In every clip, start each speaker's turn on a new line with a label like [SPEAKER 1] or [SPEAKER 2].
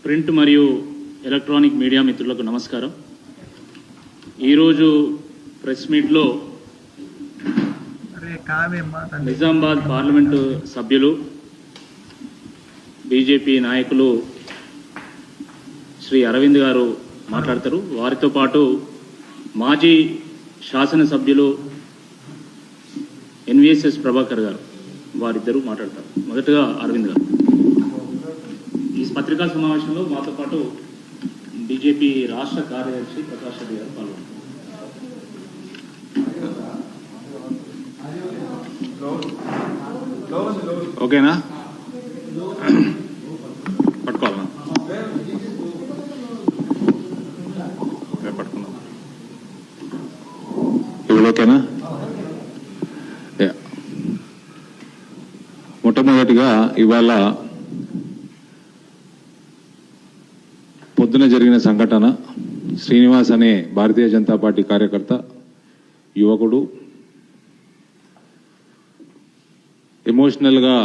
[SPEAKER 1] Print మరియు electronic media మిత్రులకు నమస్కారం. ఈరోజు ప్రెస్ మీట్లో నిజామాబాద్ పార్లమెంటు సభ్యులు బీజేపీ నాయకులు శ్రీ అరవింద్ గారు మాట్లాడతారు. వారితో పాటు మాజీ శాసనసభ్యులు ఎన్విఎస్ఎస్ ప్రభాకర్ గారు వారిద్దరూ మాట్లాడతారు. మొదటగా అరవింద్ గారు. ఈ పత్రికా సమావేశంలో మాతో పాటు బీజేపీ రాష్ట్ర కార్యదర్శి ప్రకాష్ రెడ్డి గారు పాల్గొన్నారు. ఓకేనా? పట్టుకోవాలన్నా పట్టుకున్నాం. ఇప్పుడు ఓకేనా? మొట్టమొదటిగా ఇవాళ పొద్దున జరిగిన సంఘటన, శ్రీనివాస్ అనే భారతీయ జనతా పార్టీ కార్యకర్త యువకుడు ఎమోషనల్గా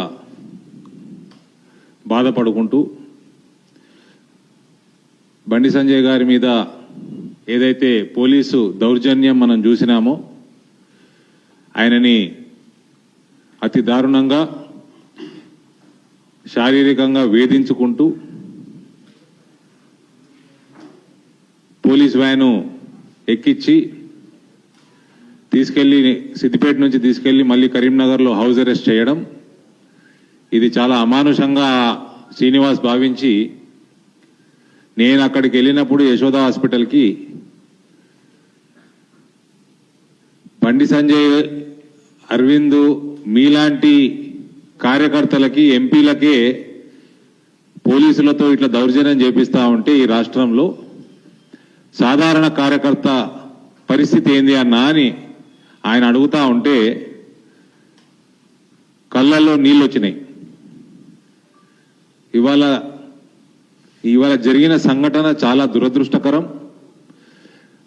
[SPEAKER 1] బాధపడుకుంటూ బండి సంజయ్ గారి మీద ఏదైతే పోలీసు దౌర్జన్యం మనం చూసినామో, ఆయనని అతి దారుణంగా శారీరకంగా వేధించుకుంటూ పోలీస్ వ్యాను ఎక్కించి తీసుకెళ్లి సిద్దిపేట నుంచి తీసుకెళ్లి మళ్ళీ కరీంనగర్లో హౌస్ అరెస్ట్ చేయడం, ఇది చాలా అమానుషంగా శ్రీనివాస్ భావించి, నేను అక్కడికి వెళ్ళినప్పుడు యశోద హాస్పిటల్కి బండి సంజయ్, అరవింద్ మీలాంటి కార్యకర్తలకి, ఎంపీలకే పోలీసులతో ఇట్లా దౌర్జన్యం చేపిస్తా ఉంటే ఈ రాష్ట్రంలో సాధారణ కార్యకర్త పరిస్థితి ఏంది అన్నా అని ఆయన అడుగుతా ఉంటే కళ్ళల్లో నీళ్ళు వచ్చినాయి. ఇవాళ జరిగిన సంఘటన చాలా దురదృష్టకరం.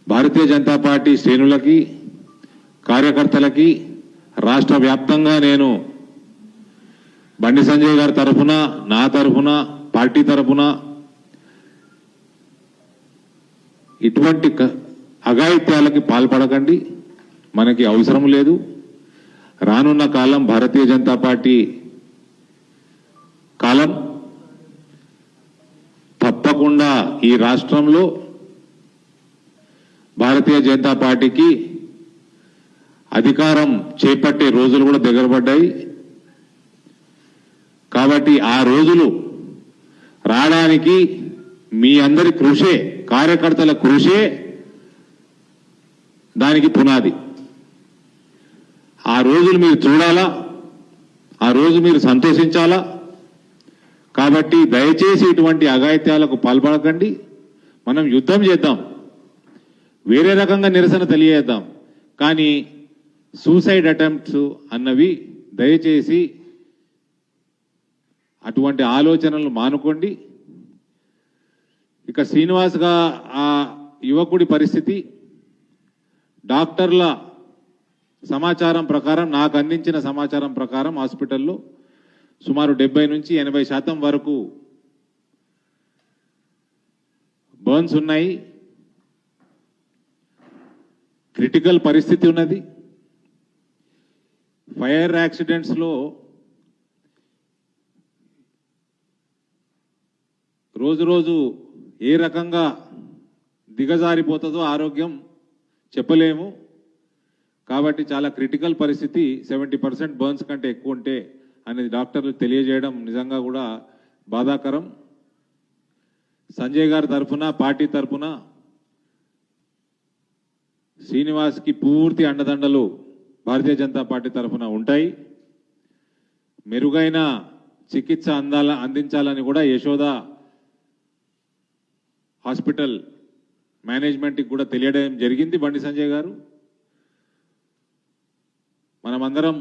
[SPEAKER 1] భారతీయ జనతా పార్టీ శ్రేణులకి, కార్యకర్తలకి రాష్ట్ర వ్యాప్తంగా నేను బండి సంజయ్ గారి తరఫున, నా తరఫున, పార్టీ తరఫున ఇటువంటి అఘాయిత్యాలకి పాల్పడకండి, మనకి అవసరం లేదు. రానున్న కాలం భారతీయ జనతా పార్టీ కాలం. తప్పకుండా ఈ రాష్ట్రంలో భారతీయ జనతా పార్టీకి అధికారం చేపట్టే రోజులు కూడా దగ్గర పడ్డాయి. కాబట్టి ఆ రోజులు రావడానికి మీ అందరి కృషే, కార్యకర్తల కృషే దానికి పునాది. ఆ రోజులు మీరు చూడాలా, ఆ రోజు మీరు సంతోషించాలా. కాబట్టి దయచేసి ఇటువంటి అఘాయిత్యాలకు పాల్పడకండి. మనం యుద్ధం చేద్దాం, వేరే రకంగా నిరసన తెలియజేద్దాం. కానీ సూసైడ్ అటెంప్ట్స్ అన్నవి దయచేసి అటువంటి ఆలోచనలు మానుకోండి. ఇక శ్రీనివాస్గా ఆ యువకుడి పరిస్థితి, డాక్టర్ల సమాచారం ప్రకారం, నాకు అందించిన సమాచారం ప్రకారం హాస్పిటల్లో సుమారు 70 నుంచి 80% వరకు బర్న్స్ ఉన్నాయి. క్రిటికల్ పరిస్థితి ఉన్నది. ఫైర్ యాక్సిడెంట్స్లో రోజు రోజు ఏ రకంగా దిగజారిపోతుందో ఆరోగ్యం చెప్పలేము. కాబట్టి చాలా క్రిటికల్ పరిస్థితి. 70% బర్న్స్ కంటే ఎక్కువ ఉంటే అనేది డాక్టర్లు తెలియజేయడం నిజంగా కూడా బాధాకరం. సంజయ్ గారి తరఫున, పార్టీ తరఫున శ్రీనివాస్కి పూర్తి అండదండలు భారతీయ జనతా పార్టీ తరఫున ఉంటాయి. మెరుగైన చికిత్స అందించాలని కూడా యశోద హాస్పిటల్ మేనేజ్మెంట్కి కూడా తెలియడం జరిగింది బండి సంజయ్ గారు. మనమందరం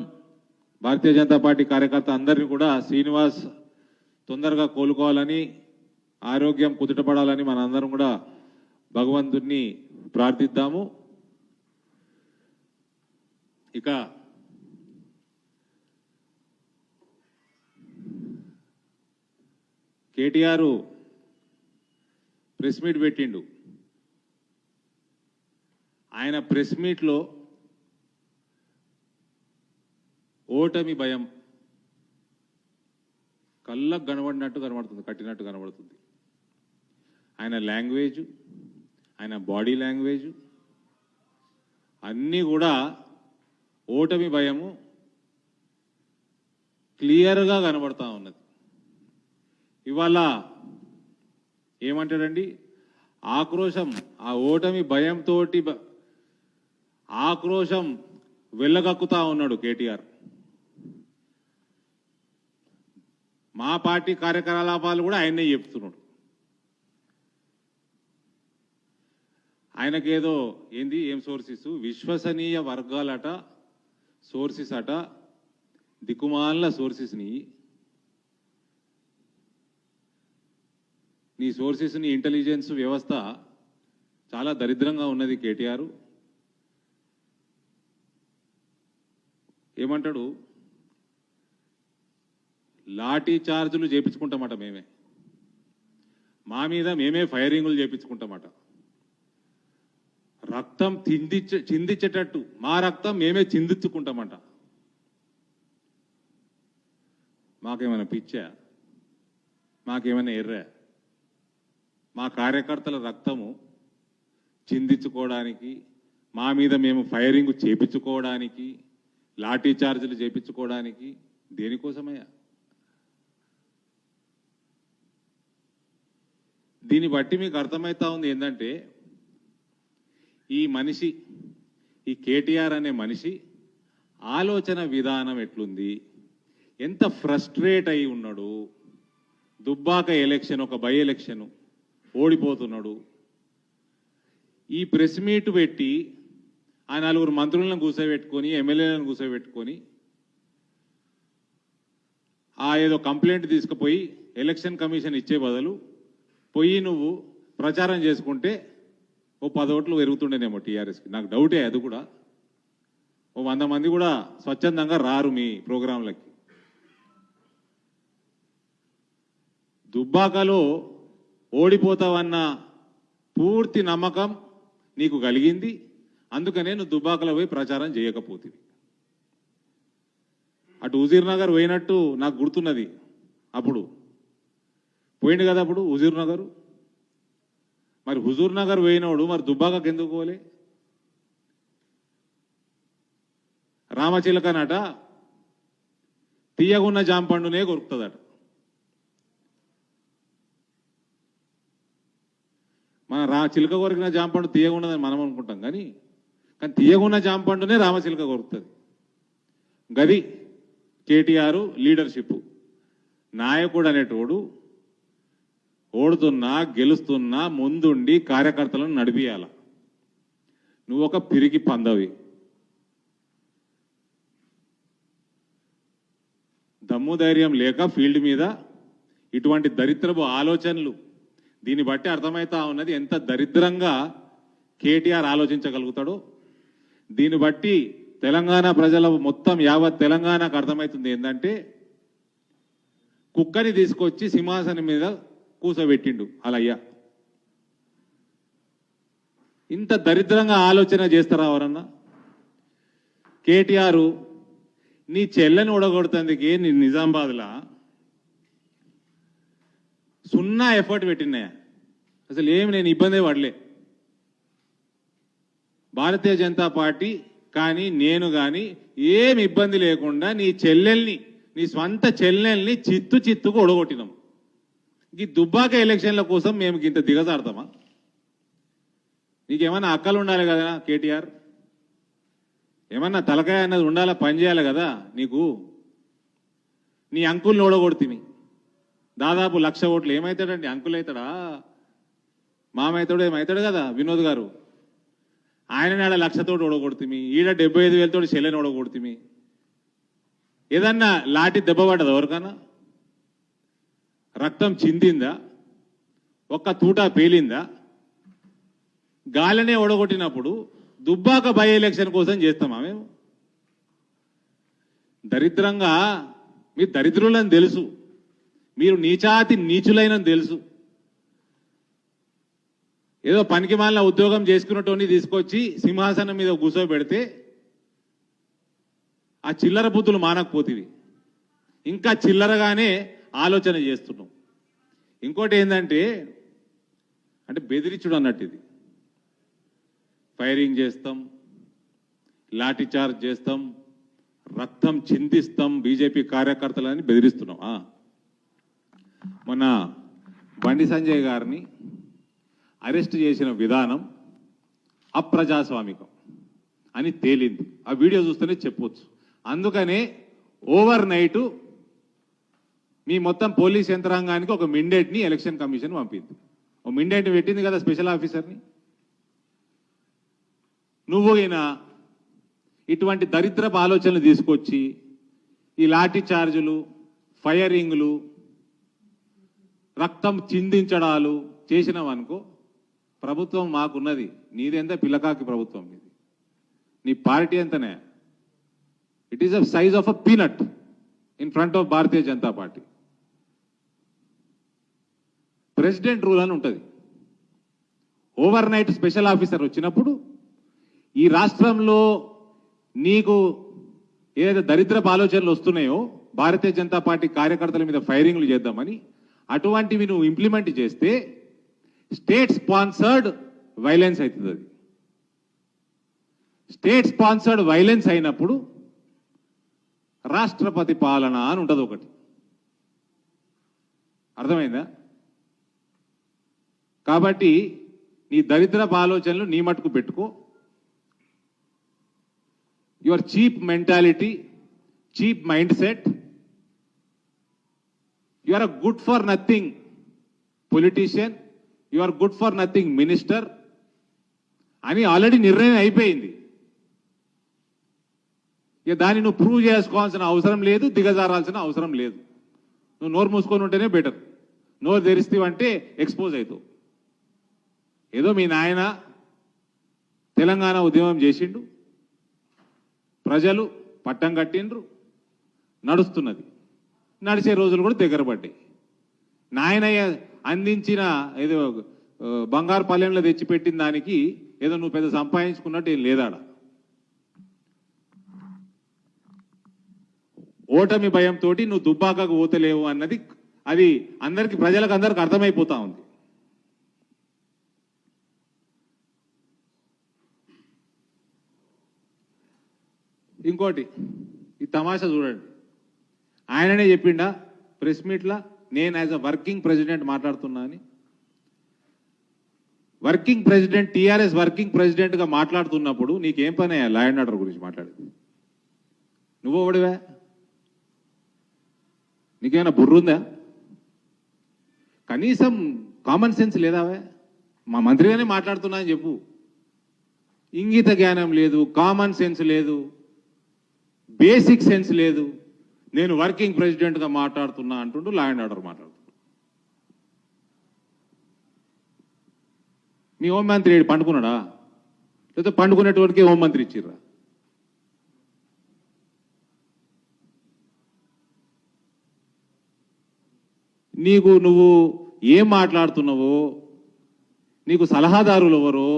[SPEAKER 1] భారతీయ జనతా పార్టీ కార్యకర్త అందరినీ కూడా శ్రీనివాస్ తొందరగా కోలుకోవాలని, ఆరోగ్యం కుదుటపడాలని మనందరం కూడా భగవంతుడిని ప్రార్థిద్దాము. ఇక కేటీఆర్ ప్రెస్ మీట్ పెట్టిండు. ఆయన ప్రెస్ మీట్లో ఓటమి భయం కళ్ళకు కనబడినట్టు కనబడుతుంది, కట్టినట్టు కనబడుతుంది. ఆయన లాంగ్వేజ్, ఆయన బాడీ లాంగ్వేజ్ అన్నీ కూడా ఓటమి భయము క్లియర్గా కనబడతా ఉన్నది. ఇవాళ ఏమంటాడండి, ఆక్రోశం, ఆ ఓటమి భయంతో ఆక్రోశం వెళ్ళగక్కుతా ఉన్నాడు కేటీఆర్. మా పార్టీ కార్యకలాపాలు కూడా ఆయనే చెప్తున్నాడు. ఆయనకేదో ఏంది, ఏం సోర్సెస్, విశ్వసనీయ వర్గాలట సోర్సెస్ అట, దిక్కుమాల సోర్సెస్ని, నీ సోర్సెస్ని ఇంటెలిజెన్స్ వ్యవస్థ చాలా దరిద్రంగా ఉన్నది. కేటీఆర్ ఏమంటాడు, లాఠీ చార్జులు చేపించుకుంటామట మేమే, మా మీద మేమే ఫైరింగులు చేపించుకుంటామట, రక్తం చిందించేటట్టు మా రక్తం మేమే చిందించుకుంటామట. మాకేమైనా పిచ్చా, మాకేమైనా ఎర్రా? మా కార్యకర్తల రక్తము చిందించుకోవడానికి, మా మీద మేము ఫైరింగ్ చేపించుకోవడానికి, లాఠీ చార్జీలు చేపించుకోవడానికి, దేనికోసమయ్యా? దీన్ని బట్టి మీకు అర్థమవుతా ఉంది ఏంటంటే, ఈ మనిషి, ఈ కేటీఆర్ అనే మనిషి ఆలోచన విధానం ఎట్లుంది, ఎంత ఫ్రస్ట్రేట్ అయి ఉన్నాడు. దుబ్బాక ఎలక్షన్, ఒక బై ఎలక్షన్ ఓడిపోతున్నాడు. ఈ ప్రెస్ మీట్ పెట్టి ఆ నలుగురు మంత్రులను కూర్చోబెట్టుకొని, ఎమ్మెల్యేలను కూర్చోబెట్టుకొని, ఆ ఏదో కంప్లైంట్ తీసుకుపోయి ఎలక్షన్ కమిషన్ ఇచ్చే బదులు పోయి నువ్వు ప్రచారం చేసుకుంటే ఓ 10 ఓట్లు పెరుగుతుండేనేమో టీఆర్ఎస్కి. నాకు డౌటే అది కూడా. ఓ 100 మంది కూడా స్వచ్ఛందంగా రారు మీ ప్రోగ్రాంలకి. దుబ్బాకలో ఓడిపోతావన్న పూర్తి నమ్మకం నీకు కలిగింది, అందుకనే నువ్వు దుబ్బాకలో పోయి ప్రచారం చేయకపోతుంది. అటు హుజూర్ నగర్ పోయినట్టు నాకు గుర్తున్నది. అప్పుడు పోయింది కదా అప్పుడు హుజూర్ నగర్. మరి హుజూర్ నగర్ పోయినోడు మరి దుబ్బాకకు ఎందుకు పోలే? రామచిలకనట తీయగున్న జాంపండునే కొరుకుతుందట. మన చిలక కొరికిన జాంపండు తీయగున్నదని మనం అనుకుంటాం, కానీ తీయగున్న జాంపండునే రామచిలక కొరుకుతుంది. గది కేటీఆర్ లీడర్షిప్. నాయకుడు అనేటోడు ఓడుతున్నా గెలుస్తున్నా ముందుండి కార్యకర్తలను నడిపియాల. నువ్వు ఒక పిరికి పందవి. దమ్ము ధైర్యం లేక ఫీల్డ్ మీద ఇటువంటి దరిద్రపు ఆలోచనలు, దీన్ని బట్టి అర్థమవుతా ఉన్నది ఎంత దరిద్రంగా కేటీఆర్ ఆలోచించగలుగుతాడో. దీన్ని బట్టి తెలంగాణ ప్రజల మొత్తం యావత్ తెలంగాణకు అర్థమవుతుంది ఏంటంటే, కుక్కని తీసుకొచ్చి సింహాసనం మీద కూసబెట్టిండు అలయ్య. ఇంత దరిద్రంగా ఆలోచన చేస్తారా ఎవరన్నా? కేటీఆర్ నీ చెల్లెని ఓడగొడుతందుకే నీ నిజామాబాద్లా 0 ఎఫర్ట్ పెట్టినాయా? అసలు ఏమి నేను ఇబ్బంది పడలే. భారతీయ జనతా పార్టీ కానీ నేను కానీ ఏమి ఇబ్బంది లేకుండా నీ చెల్లెల్ని, నీ స్వంత చెల్లెల్ని చిత్తుకు ఓడగొట్టినాం. ఈ దుబ్బాక ఎలక్షన్ల కోసం మేము ఇంత దిగజారుతామా? నీకేమన్నా అక్కలు ఉండాలి కదా కేటీఆర్, ఏమన్నా తలకాయ అన్నది ఉండాలా, పని చేయాలి కదా నీకు. నీ అంకుల్ని ఓడగొడుతుంది దాదాపు 1,00,000 ఓట్లు. ఏమవుతాడండి? అంకుల్ అవుతాడా, మామవుతాడు, ఏమవుతాడు కదా వినోద్ గారు. ఆయన 1,00,000 తోటి ఓడగొడుతుంది, ఈడ 75,000 తోటి చెల్లెని ఓడగొడుతుంది. ఏదన్నా లాఠీ దెబ్బ పడ్డదా ఎవరికన్నా? రక్తం చిందిందా? ఒక్క తూటా పేలిందా? గాలినే ఓడగొట్టినప్పుడు దుబ్బాక బై ఎలక్షన్ కోసం చేస్తామా మేము? దరిద్రంగా మీరు దరిద్రులని తెలుసు, మీరు నీచాతి నీచులైనని తెలుసు. ఏదో పనికిమాలిన ఉద్యోగం చేసుకున్నటోని తీసుకొచ్చి సింహాసనం మీద కూర్చోబెడితే ఆ చిల్లర బుద్ధులు మానకపోతివి, ఇంకా చిల్లరగానే ఆలోచన చేస్తున్నాం. ఇంకోటి ఏంటంటే అంటే బెదిరించుడు అన్నట్టు, ఇది ఫైరింగ్ చేస్తాం, లాఠీ చార్జ్ చేస్తాం, రక్తం చిందిస్తాం బీజేపీ కార్యకర్తలని బెదిరిస్తున్నాం. మొన్న బండి సంజయ్ గారిని అరెస్ట్ చేసిన విధానం అప్రజాస్వామికం అని తేలింది. ఆ వీడియో చూస్తేనే చెప్పొచ్చు. అందుకనే ఓవర్ నైటు మీ మొత్తం పోలీస్ యంత్రాంగానికి ఒక మిండేట్ని ఎలక్షన్ కమిషన్ పంపింది. ఒక మిండేట్ని పెట్టింది కదా స్పెషల్ ఆఫీసర్ని. నువ్వు అయినా ఇటువంటి దరిద్రపు ఆలోచనలు తీసుకొచ్చి ఈ లాఠీ చార్జులు, ఫైరింగ్లు, రక్తం చిందించడాలు చేసినావనుకో, ప్రభుత్వం మాకున్నది, నీదెంత పిల్లకాకి ప్రభుత్వం ఇది, నీ పార్టీ ఎంతనే, it is the size of a peanut in front of Bharatiya Janata party. President rule అని ఉంటుంది. ఓవర్ నైట్ స్పెషల్ ఆఫీసర్ వచ్చినప్పుడు ఈ రాష్ట్రంలో నీకు ఏదైతే దరిద్రపు ఆలోచనలు వస్తున్నాయో భారతీయ జనతా పార్టీ కార్యకర్తల మీద ఫైరింగ్లు చేద్దామని, అటువంటివి నువ్వు ఇంప్లిమెంట్ చేస్తే స్టేట్ స్పాన్సర్డ్ వైలెన్స్ అవుతుంది. అది స్టేట్ స్పాన్సర్డ్ వైలెన్స్ అయినప్పుడు రాష్ట్రపతి పాలన అని ఉంటుంది ఒకటి. అర్థమైందా? కాబట్టి నీ దరిద్రపు ఆలోచనలు నీ మట్టుకు పెట్టుకో. Your cheap mentality, cheap mindset, you are a good for nothing politician, you are good for nothing minister అని ఆల్రెడీ నిర్ణయం అయిపోయింది. ఇక దాన్ని నువ్వు ప్రూవ్ చేసుకోవాల్సిన అవసరం లేదు, దిగజారాల్సిన అవసరం లేదు. నువ్వు నోరు మూసుకొని ఉంటేనే బెటర్. నోరు తెరిస్తేవంటే ఎక్స్పోజ్ అవుతావు. ఏదో మీ నాయన తెలంగాణ ఉద్యమం చేసిండు, ప్రజలు పట్టం కట్టిండ్రు, నడుస్తున్నది. నడిచే రోజులు కూడా దగ్గర పడ్డాయి. నాయన అందించిన ఏదో బంగారు పల్లెంలో తెచ్చిపెట్టిన దానికి ఏదో నువ్వు పెద్ద సంపాదించుకున్నట్టు ఏం లేదాడ. ఓటమి భయంతో నువ్వు దుబ్బాకకు పోతలేవు అన్నది అది అందరికి, ప్రజలకు అందరికి అర్థమైపోతా ఉంది. ఇంకోటి ఈ తమాషా చూడండి. ఆయననే చెప్పిండా ప్రెస్ మీట్లా, నేను యాజ్ అ వర్కింగ్ ప్రెసిడెంట్ మాట్లాడుతున్నా అని. వర్కింగ్ ప్రెసిడెంట్, టీఆర్ఎస్ వర్కింగ్ ప్రెసిడెంట్గా మాట్లాడుతున్నప్పుడు నీకేం పని అయ్యా లా అండ్ ఆర్డర్ గురించి మాట్లాడేది? నువ్వు ఓడివా? నీకేమైనా బుర్రుందా? కనీసం కామన్ సెన్స్ లేదావే? మా మంత్రిగానే మాట్లాడుతున్నా అని చెప్పు. ఇంగిత జ్ఞానం లేదు, కామన్ సెన్స్ లేదు, బేసిక్ సెన్స్ లేదు. నేను వర్కింగ్ ప్రెసిడెంట్గా మాట్లాడుతున్నా అంటుండు, లా అండ్ ఆర్డర్ మాట్లాడుతున్నా. మీ హోంమంత్రి పండుకున్నాడా? లేకపోతే పండుకునేటోడికి హోంమంత్రి ఇచ్చిర్రా? నువ్వు ఏం మాట్లాడుతున్నావో, నీకు సలహాదారులు ఎవరో,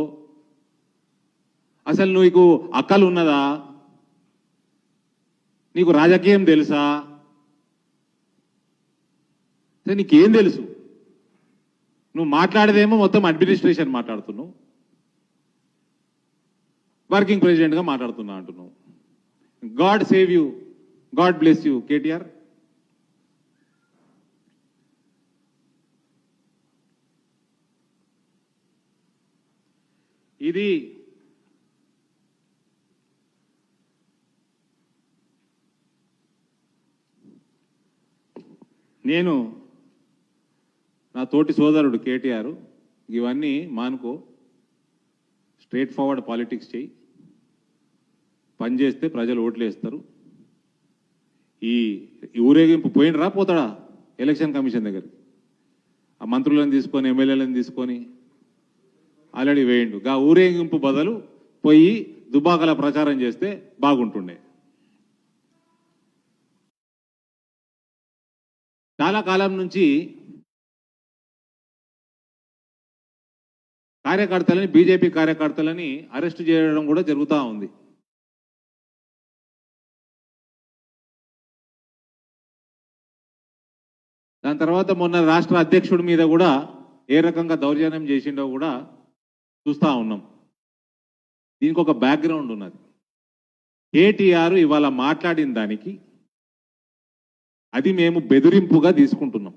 [SPEAKER 1] అసలు నీకు అక్కలు ఉన్నదా, నీకు రాజకీయం తెలుసా, నీకేం తెలుసు? నువ్వు మాట్లాడేదేమో మొత్తం అడ్మినిస్ట్రేషన్ మాట్లాడుతున్నావు, వర్కింగ్ ప్రెసిడెంట్గా మాట్లాడుతున్నా అంటున్నావు. God save you, God bless you KTR. ఇది నేను నా తోటి సోదరుడు కేటీఆర్, ఇవన్నీ మానుకో, స్ట్రేట్ ఫార్వర్డ్ పాలిటిక్స్ చేయి, పనిచేస్తే ప్రజలు ఓట్లు వేస్తారు. ఈ ఊరేగింపు పోయినరా పోతాడా ఎలక్షన్ కమిషన్ దగ్గరికి? ఆ మంత్రులను తీసుకొని, ఎమ్మెల్యేలను తీసుకొని ఆల్రెడీ వేయండు. గా ఊరేగింపు బదులు పోయి దుబాకల ప్రచారం చేస్తే బాగుంటుండే. చాలా కాలం నుంచి కార్యకర్తలని, బీజేపీ కార్యకర్తలని అరెస్ట్ చేయడం కూడా జరుగుతూ ఉంది. దాని తర్వాత మొన్న రాష్ట్ర అధ్యక్షుడి మీద కూడా ఏ రకంగా దౌర్జన్యం చేసిండో కూడా చూస్తూ ఉన్నాం. దీనికి ఒక బ్యాక్గ్రౌండ్ ఉన్నది. కేటీఆర్ ఇవాళ మాట్లాడిన దానికి అది మేము బెదిరింపుగా తీసుకుంటున్నాం.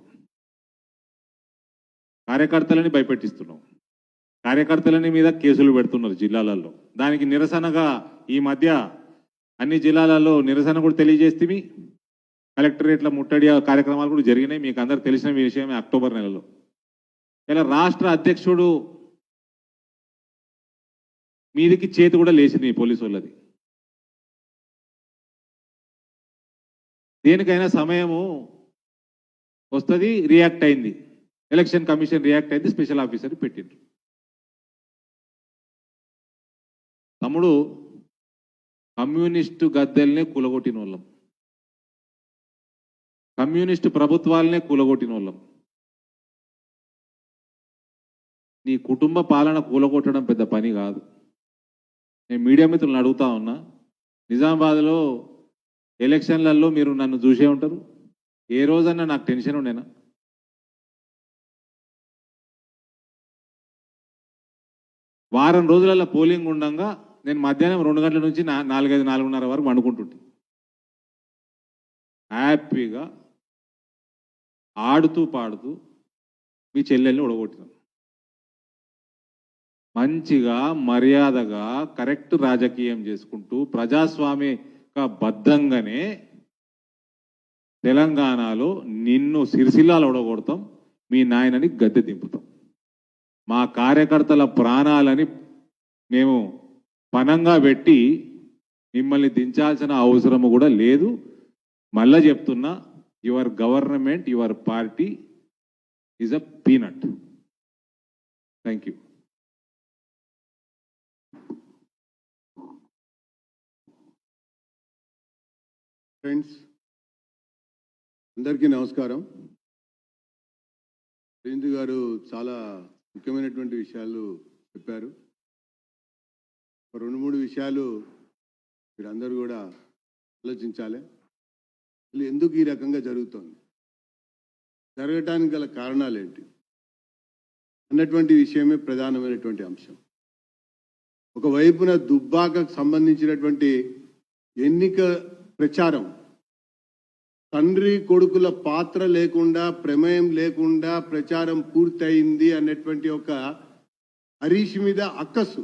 [SPEAKER 1] కార్యకర్తలని భయపెట్టిస్తున్నాం. కార్యకర్తలని మీద కేసులు పెడుతున్నారు జిల్లాలలో. దానికి నిరసనగా ఈ మధ్య అన్ని జిల్లాలలో నిరసన కూడా తెలియజేస్తే కలెక్టరేట్ల ముట్టడి కార్యక్రమాలు కూడా జరిగినాయి. మీకు అందరు తెలిసిన విషయమే. అక్టోబర్ నెలలో ఇలా రాష్ట్ర అధ్యక్షుడు మీదికి చేతి కూడా లేచింది ఈ పోలీసు వాళ్ళది. దేనికైనా సమయము వస్తుంది. రియాక్ట్ అయింది ఎలక్షన్ కమిషన్, రియాక్ట్ అయింది, స్పెషల్ ఆఫీసర్ పెట్టిండ్రు. తమ్ముడు, కమ్యూనిస్టు గద్దెల్నే కూలగొట్టిన వాళ్ళం, కమ్యూనిస్టు ప్రభుత్వాలనే కూలగొట్టిన వాళ్ళం. నీ కుటుంబ పాలన కూలగొట్టడం పెద్ద పని కాదు. నేను మీడియా మిత్రులను అడుగుతా ఉన్నా, నిజామాబాద్లో ఎలక్షన్లలో మీరు నన్ను చూసే ఉంటారు. ఏ రోజన్నా నాకు టెన్షన్ ఉండేనా? వారం రోజులలో పోలింగ్ ఉండగా నేను మధ్యాహ్నం 2 గంటల నుంచి 4:30 వరకు వండుకుంటుంటే హ్యాపీగా ఆడుతూ పాడుతూ మీ చెల్లెల్ని ఉడగొట్టినాం. మంచిగా మర్యాదగా కరెక్ట్ రాజకీయం చేసుకుంటూ ప్రజాస్వామిక బద్ధంగానే తెలంగాణలో నిన్ను సిరిసిల్లాలు ఉడగొడతాం, మీ నాయనని గద్దె దింపుతాం. మా కార్యకర్తల ప్రాణాలని మేము పనంగా పెట్టి మిమ్మల్ని దించాల్సిన అవసరము కూడా లేదు. మళ్ళా చెప్తున్నా, your government, your party is a peanut. Thank you.
[SPEAKER 2] Friends, అందరికీ నమస్కారం. రేంద్ర గారు చాలా ముఖ్యమైనటువంటి విషయాలు చెప్పారు. 2-3 విషయాలు మీరందరూ కూడా ఆలోచించాలి. ఎందుకు ఈ రకంగా జరుగుతోంది, జరగటానికి గల కారణాలు ఏంటి అన్నటువంటి విషయమే ప్రధానమైనటువంటి అంశం. ఒకవైపున దుబ్బాకకు సంబంధించినటువంటి ఎన్నిక ప్రచారం, తండ్రి కొడుకుల పాత్ర లేకుండా, ప్రమేయం లేకుండా ప్రచారం పూర్తయింది అన్నటువంటి ఒక హరీష్ మీద అక్కసు.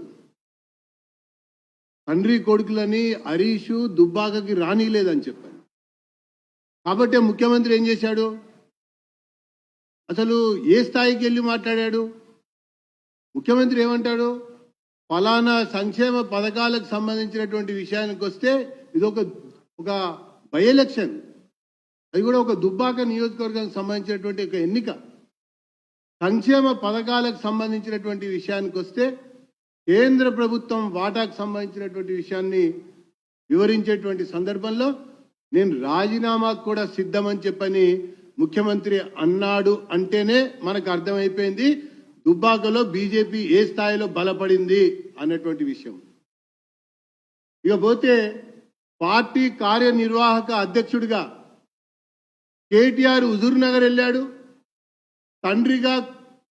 [SPEAKER 2] తండ్రి కొడుకులని హరీషు దుబ్బాకకి రానిలేదని చెప్పారు. కాబట్టి ముఖ్యమంత్రి ఏం చేశాడు? అసలు ఏ స్థాయికి వెళ్ళి మాట్లాడాడు? ముఖ్యమంత్రి ఏమంటాడు? ఫలానా సంక్షేమ పథకాలకు సంబంధించినటువంటి విషయానికి వస్తే ఇది ఒక బై ఎలక్షన్, అది కూడా ఒక దుబ్బాక నియోజకవర్గానికి సంబంధించినటువంటి ఒక ఎన్నిక. సంక్షేమ పథకాలకు సంబంధించినటువంటి విషయానికి వస్తే కేంద్ర ప్రభుత్వం వాటాకు సంబంధించినటువంటి విషయాన్ని వివరించేటువంటి సందర్భంలో నేను రాజీనామాకు కూడా సిద్ధమని చెప్పని ముఖ్యమంత్రి అన్నాడు. అంటేనే మనకు అర్థమైపోయింది దుబ్బాకలో బీజేపీ ఏ స్థాయిలో బలపడింది అన్నటువంటి విషయం. ఇకపోతే పార్టీ కార్యనిర్వాహక అధ్యక్షుడిగా కేటీఆర్ హుజూర్ నగర్ వెళ్ళాడు. తండ్రిగా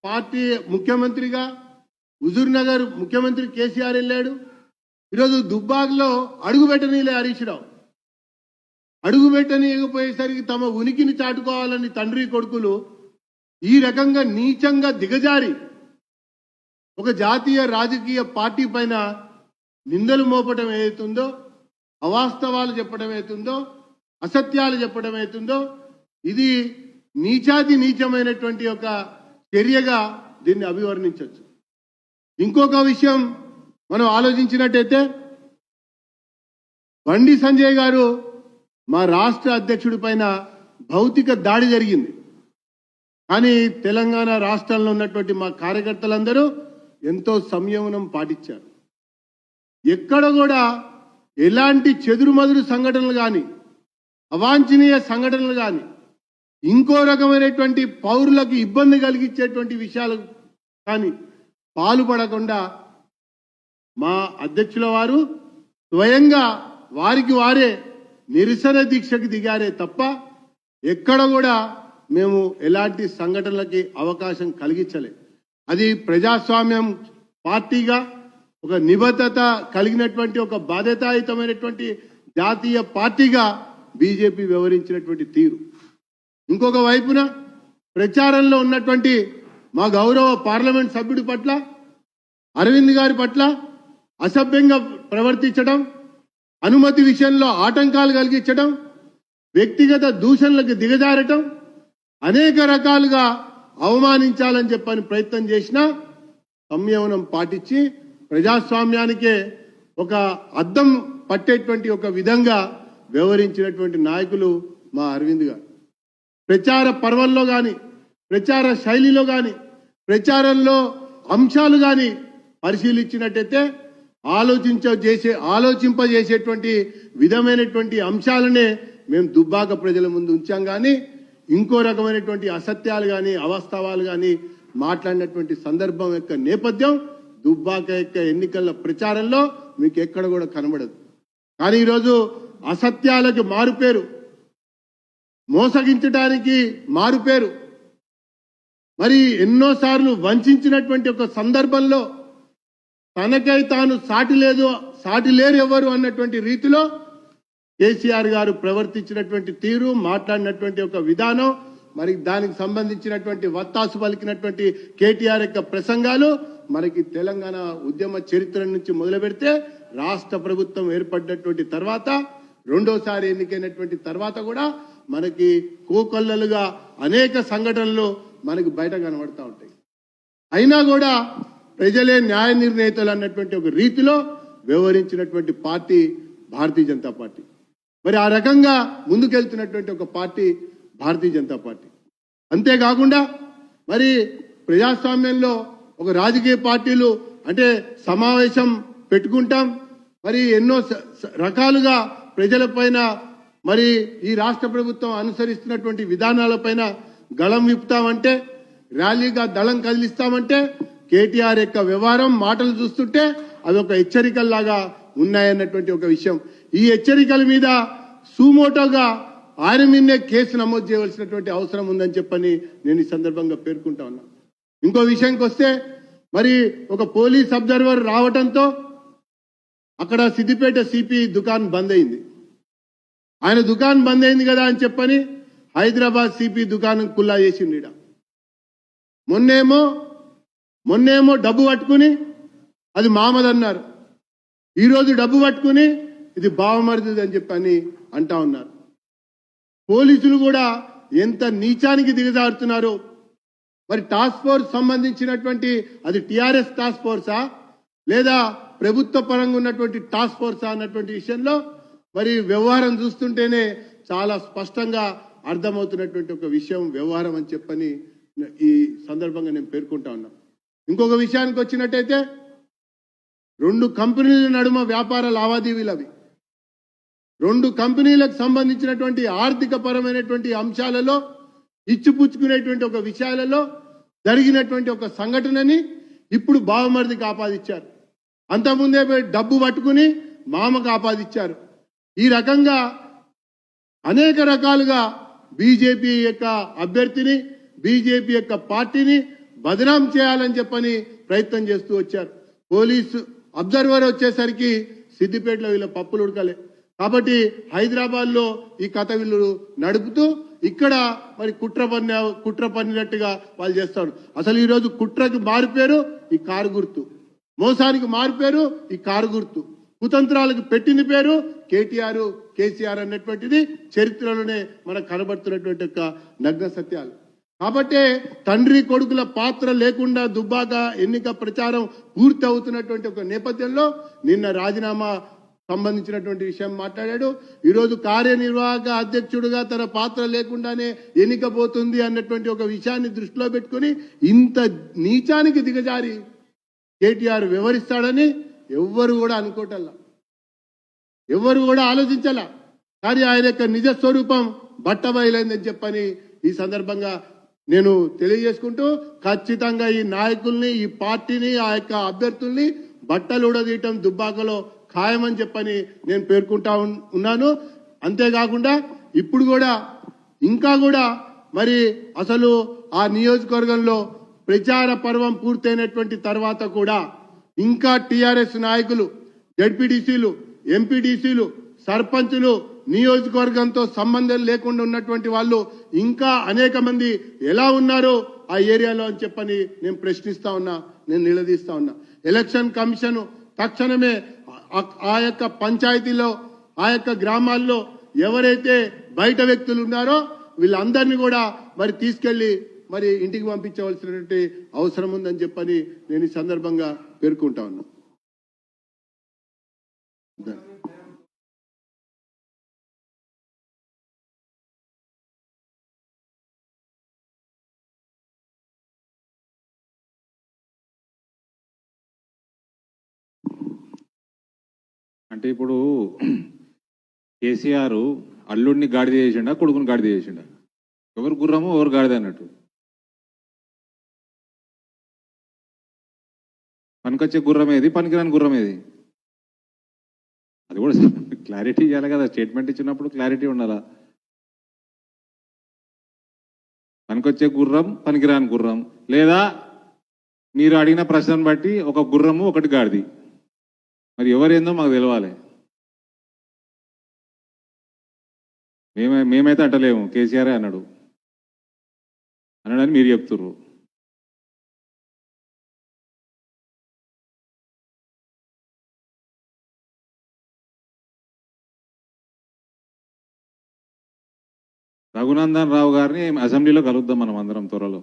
[SPEAKER 2] పార్టీ ముఖ్యమంత్రిగా హుజూర్ నగర్ ముఖ్యమంత్రి కేసీఆర్ వెళ్ళాడు. ఈరోజు దుబ్బాకలో అడుగుపెట్టనీలే హరీష్ రావు. అడుగుపెట్టనీయకపోయేసరికి తమ ఉనికిని చాటుకోవాలని తండ్రి కొడుకులు ఈ రకంగా నీచంగా దిగజారి ఒక జాతీయ రాజకీయ పార్టీ పైన నిందలు మోపడం ఏదైతుందో, అవాస్తవాలు చెప్పడం ఏతుందో, అసత్యాలు చెప్పడం ఏతుందో, ఇది నీచాతి నీచమైనటువంటి ఒక చర్యగా దీన్ని అభివర్ణించవచ్చు. ఇంకొక విషయం మనం ఆలోచించినట్టయితే, బండి సంజయ్ గారు మా రాష్ట్ర అధ్యక్షుడి పైన భౌతిక దాడి జరిగింది. కానీ తెలంగాణ రాష్ట్రంలో ఉన్నటువంటి మా కార్యకర్తలందరూ ఎంతో సంయమనం పాటించారు. ఎక్కడ కూడా ఎలాంటి చెదురుమదురు సంఘటనలు కానీ, అవాంఛనీయ సంఘటనలు కానీ, ఇంకో రకమైనటువంటి పౌరులకు ఇబ్బంది కలిగించేటువంటి విషయాలు కానీ, పాలుపడకుండా మా అధ్యక్షుల వారు స్వయంగా వారికి వారే నిరసన దీక్షకు దిగారే తప్ప ఎక్కడ కూడా మేము ఎలాంటి సంఘటనలకి అవకాశం కలిగించలే. అది ప్రజాస్వామ్యం పార్టీగా ఒక నిబద్ధత కలిగినటువంటి ఒక బాధ్యతాయుతమైనటువంటి జాతీయ పార్టీగా బీజేపీ వ్యవహరించినటువంటి తీరు. ఇంకొక వైపున ప్రచారంలో ఉన్నటువంటి మా గౌరవ పార్లమెంట్ సభ్యుడి పట్ల, అరవింద్ గారి పట్ల అసభ్యంగా ప్రవర్తించడం, అనుమతి విషయంలో ఆటంకాలు కలిగించడం, వ్యక్తిగత దూషణలకు దిగజారటం, అనేక రకాలుగా అవమానించాలని చెప్పని ప్రయత్నం చేసినా సంయమనం పాటించి ప్రజాస్వామ్యానికే ఒక అద్దం పట్టేటువంటి ఒక విధంగా వ్యవహరించినటువంటి నాయకులు మా అరవింద్ గారు. ప్రచార పర్వంలో కానీ, ప్రచార శైలిలో కానీ, ప్రచారంలో అంశాలు కానీ పరిశీలించినట్టయితే ఆలోచింపజేసేటువంటి విధమైనటువంటి అంశాలనే మేము దుబ్బాక ప్రజల ముందు ఉంచాం. కానీ ఇంకో రకమైనటువంటి అసత్యాలు కానీ అవాస్తవాలు కానీ మాట్లాడినటువంటి సందర్భం యొక్క నేపథ్యం దుబ్బాక యొక్క ఎన్నికల ప్రచారంలో మీకు ఎక్కడ కూడా కనబడదు. కానీ ఈరోజు అసత్యాలకు మారుపేరు, మోసగించడానికి మారుపేరు, మరి ఎన్నోసార్లు వంచినటువంటి ఒక సందర్భంలో తనకై తాను సాటి లేరు ఎవరు అన్నటువంటి రీతిలో కేసీఆర్ గారు ప్రవర్తించినటువంటి తీరు, మాట్లాడినటువంటి ఒక విధానం, మరి దానికి సంబంధించినటువంటి వత్తాసు పలికినటువంటి కేటీఆర్ యొక్క ప్రసంగాలు మనకి తెలంగాణ ఉద్యమ చరిత్ర నుంచి మొదలు పెడితే రాష్ట్ర ప్రభుత్వం ఏర్పడినటువంటి తర్వాత, రెండోసారి ఎన్నికైనటువంటి తర్వాత కూడా మనకి కోకొల్లలుగా అనేక సంఘటనలు మనకి బయట కనబడతా ఉంటాయి. అయినా కూడా ప్రజలే న్యాయ నిర్ణేతలు అన్నటువంటి ఒక రీతిలో వ్యవహరించినటువంటి పార్టీ భారతీయ జనతా పార్టీ. మరి ఆ రకంగా ముందుకెళ్తున్నటువంటి ఒక పార్టీ భారతీయ జనతా పార్టీ. అంతేకాకుండా మరి ప్రజాస్వామ్యంలో ఒక రాజకీయ పార్టీలు అంటే సమావేశం పెట్టుకుంటాం, మరి ఎన్నో రకాలుగా ప్రజలపైన మరి ఈ రాష్ట్ర ప్రభుత్వం అనుసరిస్తున్నటువంటి విధానాలపైన గళం విప్పుతామంటే, ర్యాలీగా దళం కదిలిస్తామంటే కేటీఆర్ యొక్క వ్యవహారం మాటలు చూస్తుంటే అవి ఒక హెచ్చరికల్లాగా ఉన్నాయన్నటువంటి ఒక విషయం. ఈ హెచ్చరికల మీద సుమోటోగా ఆయన మీదే కేసు నమోదు చేయవలసినటువంటి అవసరం ఉందని చెప్పని నేను ఈ సందర్భంగా పేర్కొంటా ఉన్నా. ఇంకో విషయానికి వస్తే మరి ఒక పోలీస్ అబ్జర్వర్ రావడంతో అక్కడ సిద్దిపేట సిపి దుకాణం బంద్ అయింది. ఆయన దుకాణం బంద్ అయింది కదా అని చెప్పని హైదరాబాద్ సిపి దుకాణం కుల్లా చేసింది. మొన్నేమో డబ్బు పట్టుకుని అది మామదన్నారు, ఈరోజు డబ్బు పట్టుకుని ఇది బావమరిది అని చెప్పని అంటా ఉన్నారు. పోలీసులు కూడా ఎంత నీచానికి దిగజారుతున్నారు. మరి టాస్క్ ఫోర్స్ సంబంధించినటువంటి అది టిఆర్ఎస్ టాస్క్ ఫోర్సా లేదా ప్రభుత్వ పరంగా ఉన్నటువంటి టాస్క్ ఫోర్సా అన్నటువంటి విషయంలో మరి వ్యవహారం చూస్తుంటేనే చాలా స్పష్టంగా అర్థమవుతున్నటువంటి ఒక విషయం వ్యవహారం అని చెప్పని ఈ సందర్భంగా నేను పేర్కొంటా ఉన్నా. ఇంకొక విషయానికి వచ్చినట్టయితే 2 కంపెనీల నడుమ వ్యాపార లావాదేవీలు, అవి 2 కంపెనీలకు సంబంధించినటువంటి ఆర్థిక పరమైనటువంటి అంశాలలో ఇచ్చిపుచ్చుకునేటువంటి ఒక విషయాలలో జరిగినటువంటి ఒక సంఘటనని ఇప్పుడు బావమరిదికి ఆపాదించారు. అంతకుముందే డబ్బు పట్టుకుని మామకు ఆపాదించారు. ఈ రకంగా అనేక రకాలుగా బీజేపీ యొక్క అభ్యర్థిని, బీజేపీ యొక్క పార్టీని బదనాం చేయాలని చెప్పని ప్రయత్నం చేస్తూ వచ్చారు. పోలీసు అబ్జర్వర్ వచ్చేసరికి సిద్దిపేటలో వీళ్ళ పప్పులు ఉడకలే కాబట్టి హైదరాబాద్ లో ఈ కథ వీళ్ళు నడుపుతూ ఇక్కడ మరి కుట్ర పన్నినట్టుగా వాళ్ళు చేస్తారు. అసలు ఈరోజు కుట్రకి మారిపోయారు ఈ కారు గుర్తు, మోసానికి మారిపోయారు ఈ కారు గుర్తు, కుతంత్రాలకు పెట్టిన పేరు కేటీఆర్ కేసీఆర్ అన్నటువంటిది చరిత్రలోనే మనకు కనబడుతున్నటువంటి యొక్క నగ్న సత్యాలు. కాబట్టే తండ్రి కొడుకుల పాత్ర లేకుండా దుబ్బాక ఎన్నిక ప్రచారం పూర్తి అవుతున్నటువంటి ఒక నేపథ్యంలో నిన్న రాజీనామా సంబంధించినటువంటి విషయం మాట్లాడాడు. ఈరోజు కార్యనిర్వాహక అధ్యక్షుడిగా తన పాత్ర లేకుండానే ఎన్నికపోతుంది అన్నటువంటి ఒక విషయాన్ని దృష్టిలో పెట్టుకుని ఇంత నీచానికి దిగజారి కేటీఆర్ వివరిస్తాడని ఎవ్వరు కూడా అనుకోవటల్లా, ఎవ్వరు కూడా ఆలోచించాల. కానీ ఆయన యొక్క నిజ స్వరూపం బట్టబయలైందని చెప్పని ఈ సందర్భంగా నేను తెలియజేసుకుంటూ ఖచ్చితంగా ఈ నాయకుల్ని ఈ పార్టీని ఆ యొక్క అభ్యర్థుల్ని బట్టలు ఉడదీయటం దుబ్బాకలో ఖాయమని చెప్పని నేను పేర్కొంటా ఉన్నాను. అంతేకాకుండా ఇప్పుడు కూడా ఇంకా కూడా మరి అసలు ఆ నియోజకవర్గంలో ప్రచార పర్వం పూర్తయినటువంటి తర్వాత కూడా ఇంకా టిఆర్ఎస్ నాయకులు, జడ్పీటీసీలు, ఎంపీటీసీలు, సర్పంచులు, నియోజకవర్గంతో సంబంధం లేకుండా ఉన్నటువంటి వాళ్ళు ఇంకా అనేక మంది ఎలా ఉన్నారో ఆ ఏరియాలో అని చెప్పని నేను ప్రశ్నిస్తా ఉన్నా, నేను నిలదీస్తా ఉన్నా. ఎలక్షన్ కమిషన్ తక్షణమే ఆ యొక్క పంచాయతీలో ఆ యొక్క గ్రామాల్లో ఎవరైతే బయట వ్యక్తులు ఉన్నారో వీళ్ళందరినీ కూడా మరి తీసుకెళ్లి మరి ఇంటికి పంపించవలసినటువంటి అవసరం ఉందని చెప్పని నేను ఈ సందర్భంగా పేర్కొంటా ఉన్నా.
[SPEAKER 1] అంటే ఇప్పుడు కేసీఆర్ అల్లుడిని గాడిద చేసిండా, కొడుకుని గాడిద చేసిండా? ఎవరు గుర్రము ఎవరు గాడిద అన్నట్టు. పనికొచ్చే గుర్రం ఏది, పనికిరాని గుర్రం ఏది? అది కూడా క్లారిటీ ఇవ్వాలి కదా. స్టేట్మెంట్ ఇచ్చినప్పుడు క్లారిటీ ఉండాలా. పనికొచ్చే గుర్రం, పనికిరాని గుర్రం, లేదా మీరు అడిగిన ప్రశ్నను బట్టి ఒక గుర్రము ఒకటి గాడిది. మరి ఎవరేందో మాకు తెలవాలి. మేమైతే అంటలేము, కేసీఆర్ అన్నాడు అన్నాడని మీరు చెప్తుర్రు. రఘునందన్ రావు గారిని అసెంబ్లీలో కలుద్దాం మనం అందరం త్వరలో.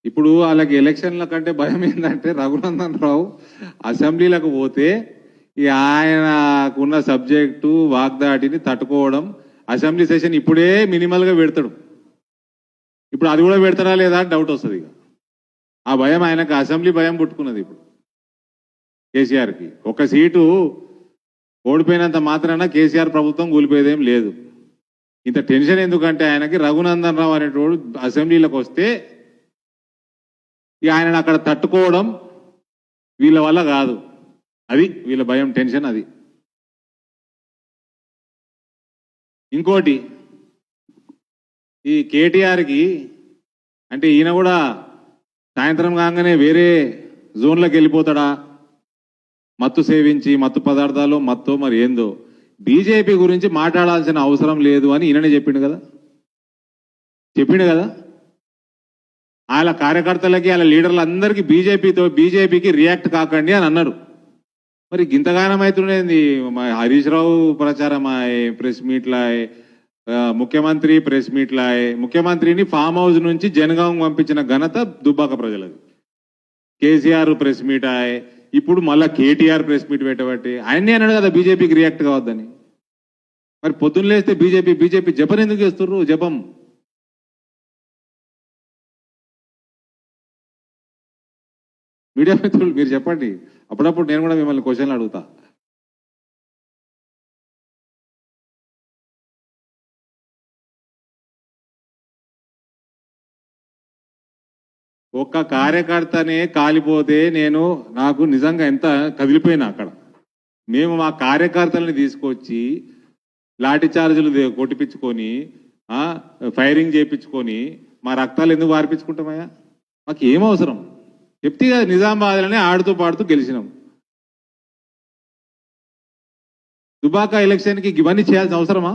[SPEAKER 1] ఇప్పుడు వాళ్ళకి ఎలక్షన్ల కంటే భయం ఏంటంటే రఘునందన్ రావు అసెంబ్లీలకు పోతే ఈ ఆయనకున్న సబ్జెక్టు వాగ్దాటిని తట్టుకోవడం, అసెంబ్లీ సెషన్ ఇప్పుడే మినిమల్గా పెడతాడు. ఇప్పుడు అది కూడా పెడతారా లేదా అని డౌట్ వస్తుంది. ఇక ఆ భయం ఆయనకు అసెంబ్లీ భయం పుట్టుకున్నది. ఇప్పుడు కేసీఆర్కి ఒక సీటు ఓడిపోయినంత మాత్రాన కేసీఆర్ ప్రభుత్వం కూలిపోయేదేం లేదు. ఇంత టెన్షన్ ఎందుకంటే ఆయనకి రఘునందన్ రావు అనేటోడు అసెంబ్లీలకు వస్తే ఆయనను అక్కడ తట్టుకోవడం వీళ్ళ వల్ల కాదు. అది వీళ్ళ భయం, టెన్షన్ అది. ఇంకోటి, ఈ కేటీఆర్కి అంటే ఈయన కూడా సాయంత్రం కాగానే వేరే జోన్లోకి వెళ్ళిపోతాడా, మత్తు సేవించి మత్తు పదార్థాలు మత్తు మరి ఏందో. బీజేపీ గురించి మాట్లాడాల్సిన అవసరం లేదు అని ఈయననే చెప్పిండు కదా. వాళ్ళ కార్యకర్తలకి వాళ్ళ లీడర్లు అందరికీ బీజేపీకి రియాక్ట్ కాకండి అని అన్నారు. మరి గింతగానం అవుతుండేది హరీష్ రావు ప్రచారం ప్రెస్ మీట్లాయ్, ముఖ్యమంత్రి ప్రెస్ మీట్లాయ్, ముఖ్యమంత్రిని ఫామ్ హౌస్ నుంచి జనగాం పంపించిన ఘనత దుబ్బాక ప్రజలది. కేసీఆర్ ప్రెస్ మీట్ ఆయ్, ఇప్పుడు మళ్ళా కేటీఆర్ ప్రెస్ మీట్ పెట్టబట్టి ఆయన్ని అన్నాడు కదా బీజేపీకి రియాక్ట్ కావద్దని. మరి పొద్దున్న లేస్తే బీజేపీ జపం ఎందుకు చేస్తుర్రు? జపం మీడియా మిత్రులు మీరు చెప్పండి. అప్పుడప్పుడు నేను కూడా మిమ్మల్ని క్వశ్చన్లు అడుగుతా. ఒక్క కార్యకర్తనే కాలిపోతే నాకు నిజంగా ఎంత కదిలిపోయినా అక్కడ. మేము మా కార్యకర్తలని తీసుకొచ్చి లాఠీ చార్జీలు కొట్టిపించుకొని ఫైరింగ్ చేయించుకొని మా రక్తాలు ఎందుకు వార్పించుకుంటామయ్యా? మాకు ఏం అవసరం? చెప్తే కదా నిజామాబాద్లోనే ఆడుతూ పాడుతూ గెలిచినాం. దుబాక ఎలక్షన్కి ఇవన్నీ చేయాల్సిన అవసరమా?